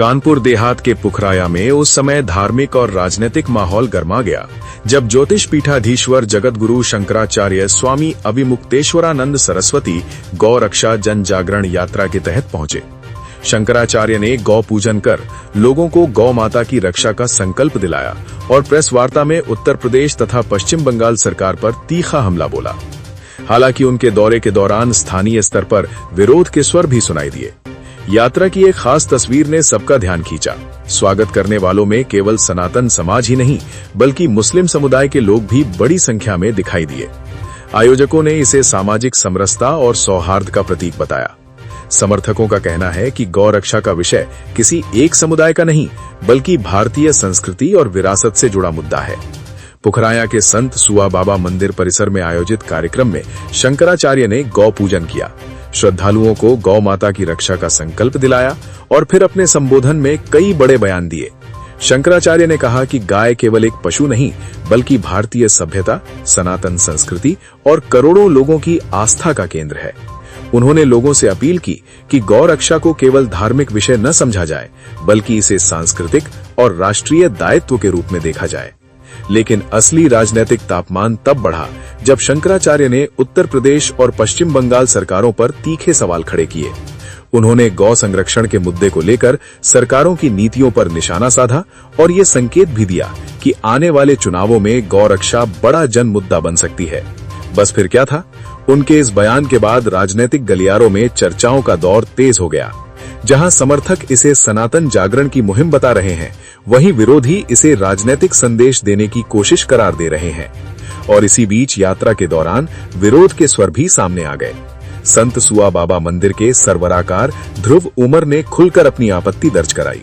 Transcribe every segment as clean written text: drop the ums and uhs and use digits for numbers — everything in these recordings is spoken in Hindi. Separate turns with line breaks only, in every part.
कानपुर देहात के पुखराया में उस समय धार्मिक और राजनीतिक माहौल गर्मा गया जब ज्योतिष पीठाधीश्वर जगतगुरु शंकराचार्य स्वामी अभिमुक्तेश्वरानंद सरस्वती गौ रक्षा जन जागरण यात्रा के तहत पहुंचे। शंकराचार्य ने गौ पूजन कर लोगों को गौ माता की रक्षा का संकल्प दिलाया और प्रेस वार्ता में उत्तर प्रदेश तथा पश्चिम बंगाल सरकार पर तीखा हमला बोला। हालांकि उनके दौरे के दौरान स्थानीय स्तर पर विरोध के स्वर भी सुनाई दिए। यात्रा की एक खास तस्वीर ने सबका ध्यान खींचा। स्वागत करने वालों में केवल सनातन समाज ही नहीं बल्कि मुस्लिम समुदाय के लोग भी बड़ी संख्या में दिखाई दिए। आयोजकों ने इसे सामाजिक समरसता और सौहार्द का प्रतीक बताया। समर्थकों का कहना है कि गौ रक्षा का विषय किसी एक समुदाय का नहीं बल्कि भारतीय संस्कृति और विरासत से जुड़ा मुद्दा है। पुखराया के संत सुआ बाबा मंदिर परिसर में आयोजित कार्यक्रम में शंकराचार्य ने गौ पूजन किया, श्रद्धालुओं को गौ माता की रक्षा का संकल्प दिलाया और फिर अपने संबोधन में कई बड़े बयान दिए। शंकराचार्य ने कहा कि गाय केवल एक पशु नहीं बल्कि भारतीय सभ्यता, सनातन संस्कृति और करोड़ों लोगों की आस्था का केंद्र है। उन्होंने लोगों से अपील की कि गौ रक्षा को केवल धार्मिक विषय न समझा जाए बल्कि इसे सांस्कृतिक और राष्ट्रीय दायित्व के रूप में देखा जाए। लेकिन असली राजनीतिक तापमान तब बढ़ा जब शंकराचार्य ने उत्तर प्रदेश और पश्चिम बंगाल सरकारों पर तीखे सवाल खड़े किए। उन्होंने गौ संरक्षण के मुद्दे को लेकर सरकारों की नीतियों पर निशाना साधा और ये संकेत भी दिया कि आने वाले चुनावों में गौ रक्षा बड़ा जन मुद्दा बन सकती है। बस फिर क्या था? उनके इस बयान के बाद राजनीतिक गलियारों में चर्चाओं का दौर तेज हो गया। जहां समर्थक इसे सनातन जागरण की मुहिम बता रहे हैं, वहीं विरोधी इसे राजनीतिक संदेश देने की कोशिश करार दे रहे हैं। और इसी बीच यात्रा के दौरान विरोध के स्वर भी सामने आ गए। संत सुआ बाबा मंदिर के सरबराहकार ध्रुव उमर ने खुलकर अपनी आपत्ति दर्ज कराई।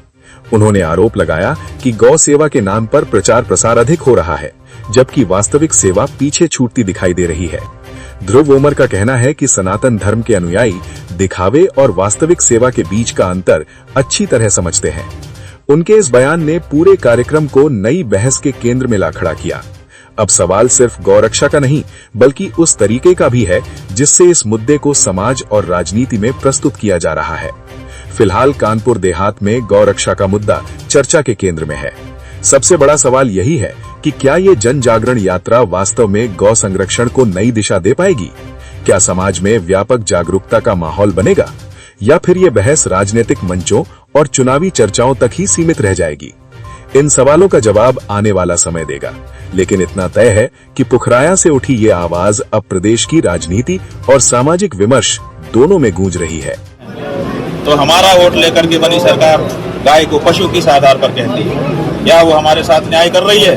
उन्होंने आरोप लगाया कि गौ सेवा के नाम पर प्रचार प्रसार अधिक हो रहा है, जबकि वास्तविक सेवा पीछे छूटती दिखाई दे रही है। ध्रुव उमर का कहना है कि सनातन धर्म के अनुयायी दिखावे और वास्तविक सेवा के बीच का अंतर अच्छी तरह समझते हैं। उनके इस बयान ने पूरे कार्यक्रम को नई बहस के केंद्र में ला खड़ा किया। अब सवाल सिर्फ गौ रक्षा का नहीं बल्कि उस तरीके का भी है जिससे इस मुद्दे को समाज और राजनीति में प्रस्तुत किया जा रहा है। फिलहाल कानपुर देहात में गौ रक्षा का मुद्दा चर्चा के केंद्र में है। सबसे बड़ा सवाल यही है कि क्या ये जन जागरण यात्रा वास्तव में गौ संरक्षण को नई दिशा दे पाएगी? क्या समाज में व्यापक जागरूकता का माहौल बनेगा या फिर ये बहस राजनीतिक मंचों और चुनावी चर्चाओं तक ही सीमित रह जाएगी? इन सवालों का जवाब आने वाला समय देगा, लेकिन इतना तय है कि पुखराया से उठी ये आवाज अब प्रदेश की राजनीति और सामाजिक विमर्श दोनों में गूंज रही है।
तो हमारा वोट लेकर के बनी सरकार गाय को पशु किस आधार पर कहती है? क्या वो हमारे साथ न्याय कर रही है?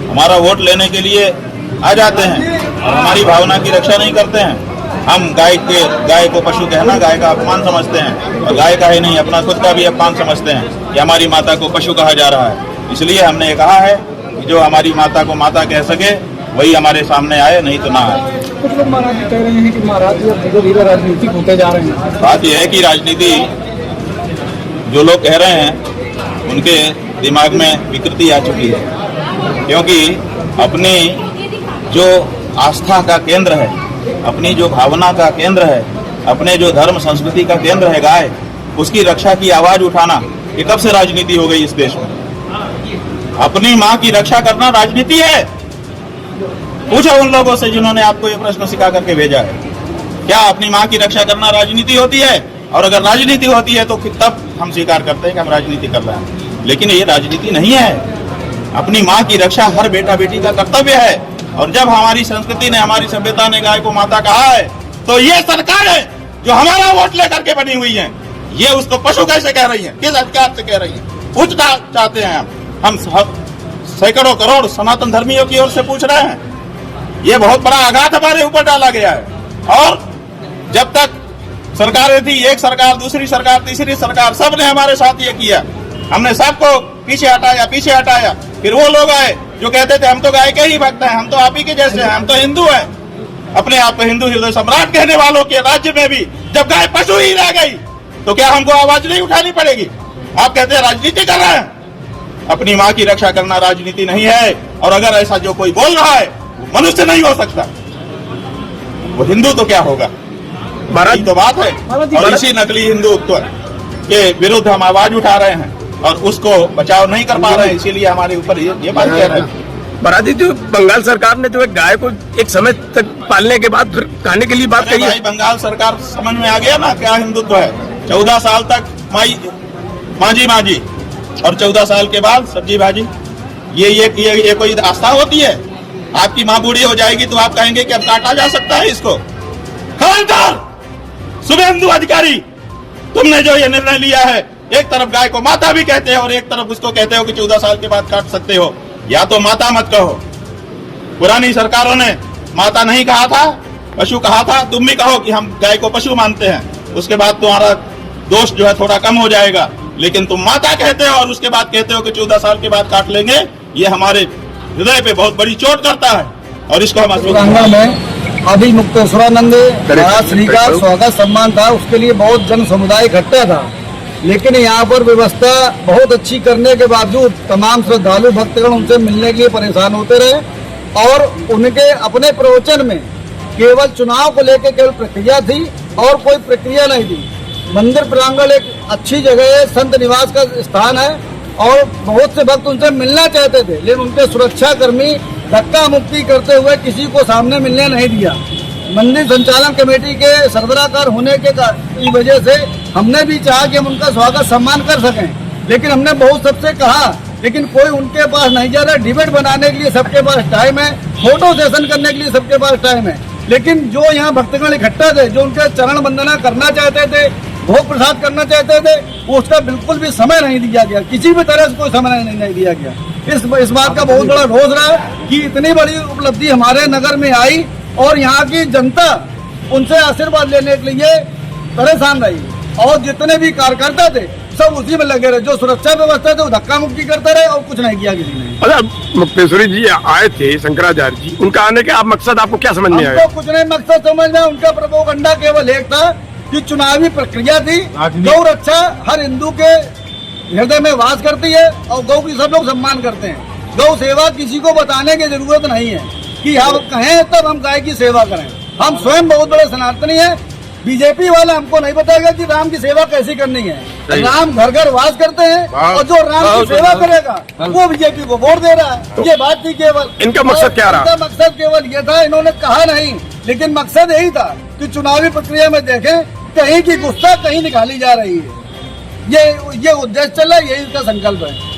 हमारा वोट लेने के लिए आ जाते हैं और हमारी भावना की रक्षा नहीं करते हैं। हम गाय को पशु कहना गाय का अपमान समझते हैं और गाय का ही नहीं अपना खुद का भी अपमान समझते हैं कि हमारी माता को पशु कहा जा रहा है। इसलिए हमने ये कहा है कि जो हमारी माता को माता कह सके वही हमारे सामने आए, नहीं तो ना आए।
कुछ लोग महाराज जी कह रहे हैं कि महाराज जी धीरे धीरे राजनीतिक होते जा रहे हैं।
बात यह है कि राजनीति जो लोग कह रहे हैं उनके दिमाग में विकृति आ चुकी है, क्योंकि अपनी जो आस्था का केंद्र है, अपनी जो भावना का केंद्र है, अपने जो धर्म संस्कृति का केंद्र है गाय, उसकी रक्षा की आवाज उठाना ये कब से राजनीति हो गई इस देश में? अपनी माँ की रक्षा करना राजनीति है। पूछो उन लोगों से जिन्होंने आपको ये प्रश्न सिखा करके भेजा है, क्या अपनी माँ की रक्षा करना राजनीति होती है? और अगर राजनीति होती है तो तब हम स्वीकार करते हैं कि हम राजनीति कर रहे हैं, लेकिन ये राजनीति नहीं है। अपनी माँ की रक्षा हर बेटा बेटी का कर्तव्य है। और जब हमारी संस्कृति ने, हमारी सभ्यता ने गाय को माता कहा है, तो ये सरकार है जो हमारा वोट लेकर के बनी हुई है, ये उसको पशु कैसे कह रही है? किस अधिकार से कह रही है? पूछना चाहते हैं हम सैकड़ों करोड़ सनातन धर्मियों की ओर से पूछ रहे हैं। ये बहुत बड़ा आघात हमारे ऊपर डाला गया है। और जब तक सरकारें थी, एक सरकार, दूसरी सरकार, तीसरी सरकार, सबने हमारे साथ ये किया। हमने सबको पीछे हटाया। फिर वो लोग आए जो कहते थे हम तो गाय के ही भक्त हैं, हम तो आप ही के जैसे हैं, हम तो हिंदू हैं। अपने आप को हिंदू हृदय सम्राट कहने वालों के राज्य में भी जब गाय पशु ही रह गई तो क्या हमको आवाज नहीं उठानी पड़ेगी? आप कहते हैं राजनीति कर रहे हैं। अपनी माँ की रक्षा करना राजनीति नहीं है। और अगर ऐसा जो कोई बोल रहा है वो मनुष्य नहीं हो सकता, वो हिंदू तो क्या होगा? यही तो बात है। और इसी नकली हिंदुत्व के विरुद्ध हम आवाज उठा रहे हैं। और उसको बचाव नहीं कर पा रहे हैं, इसीलिए हमारे ऊपर ये बात कह रहे हैं।
महाराज जी, जो बंगाल सरकार ने जो एक गाय को एक समय तक पालने के बाद फिर खाने के लिए बात
अरे
कही है।
भाई, बंगाल सरकार समझ में आ गया ना क्या हिंदुत्व है। 14 साल तक मांझी और 14 साल के बाद सब्जी भाजी, ये कोई आस्था होती है? आपकी माँ बूढ़ी हो जाएगी तो आप कहेंगे कि अब काटा जा सकता है इसको? खबरदार शुभेंदु अधिकारी, तुमने जो ये निर्णय लिया है, एक तरफ गाय को माता भी कहते हो और एक तरफ उसको कहते हो कि 14 साल के बाद काट सकते हो। या तो माता मत कहो, पुरानी सरकारों ने माता नहीं कहा था, पशु कहा था। तुम भी कहो कि हम गाय को पशु मानते हैं, उसके बाद तुम्हारा दोष जो है थोड़ा कम हो जाएगा। लेकिन तुम माता कहते हो और उसके बाद कहते हो कि 14 साल के बाद काट लेंगे, ये हमारे हृदय पे बहुत बड़ी चोट करता है और इसको हम
तेलंगाना में अभी मुक्तेश्वरानंद महाराज श्री का स्वागत सम्मान था, उसके लिए बहुत जन समुदाय इकट्ठा था। लेकिन यहाँ पर व्यवस्था बहुत अच्छी करने के बावजूद तमाम श्रद्धालु भक्तगण उनसे मिलने के लिए परेशान होते रहे और उनके अपने प्रवचन में केवल चुनाव को लेकर केवल प्रक्रिया थी और कोई प्रक्रिया नहीं थी। मंदिर प्रांगण एक अच्छी जगह है, संत निवास का स्थान है और बहुत से भक्त उनसे मिलना चाहते थे, लेकिन उनके सुरक्षा कर्मी धक्का मुक्की करते हुए किसी को सामने मिलने नहीं दिया। मंदिर संचालन कमेटी के सरबराहकार होने की वजह से हमने भी चाहा कि हम उनका स्वागत सम्मान कर सकें, लेकिन हमने बहुत सबसे कहा, लेकिन कोई उनके पास नहीं जा रहा। डिबेट बनाने के लिए सबके पास टाइम है, फोटो सेशन करने के लिए सबके पास टाइम है, लेकिन जो यहाँ भक्तगण इकट्ठा थे, जो उनके चरण वंदना करना चाहते थे, भोग प्रसाद करना चाहते थे, वो उसका बिल्कुल भी समय नहीं दिया गया, किसी भी तरह से कोई समय नहीं दिया गया। इस बात का बहुत बड़ा रोष रहा कि इतनी बड़ी उपलब्धि हमारे नगर में आई और यहाँ की जनता उनसे आशीर्वाद लेने के लिए परेशान रही और जितने भी कार्यकर्ता थे सब उसी में लगे रहे। जो सुरक्षा व्यवस्था थे वो धक्का मुक्की करते रहे और कुछ नहीं किया किसी ने।
अच्छा, मुक्तेश्वरी जी आए थे, शंकराचार्य जी, उनका आने के आप मकसद आपको क्या समझ में आया?
कुछ नहीं मकसद समझ में, उनका प्रोपेगेंडा केवल एक था कि चुनावी प्रक्रिया थी। गौ रक्षा हर हिंदू के हृदय में वास करती है और गौ की सब लोग सम्मान करते हैं। गौ सेवा किसी को बताने की जरूरत नहीं है कि हम कहें तब हम गाय की सेवा करें। हम स्वयं बहुत बड़े सनातनी हैं। बीजेपी वाला हमको नहीं बताएगा कि राम की सेवा कैसी करनी है। राम घर घर वास करते हैं और जो राम की सेवा करेगा वो बीजेपी को वोट दे रहा है। ये बात थी केवल। इनका मकसद क्या रहा? इनका मकसद केवल ये था, इन्होंने कहा नहीं, लेकिन मकसद यही था कि चुनावी प्रक्रिया में देखें कहीं की गुस्सा कहीं निकाली जा रही है। ये उद्देश्य चल रहा है, यही इसका संकल्प है।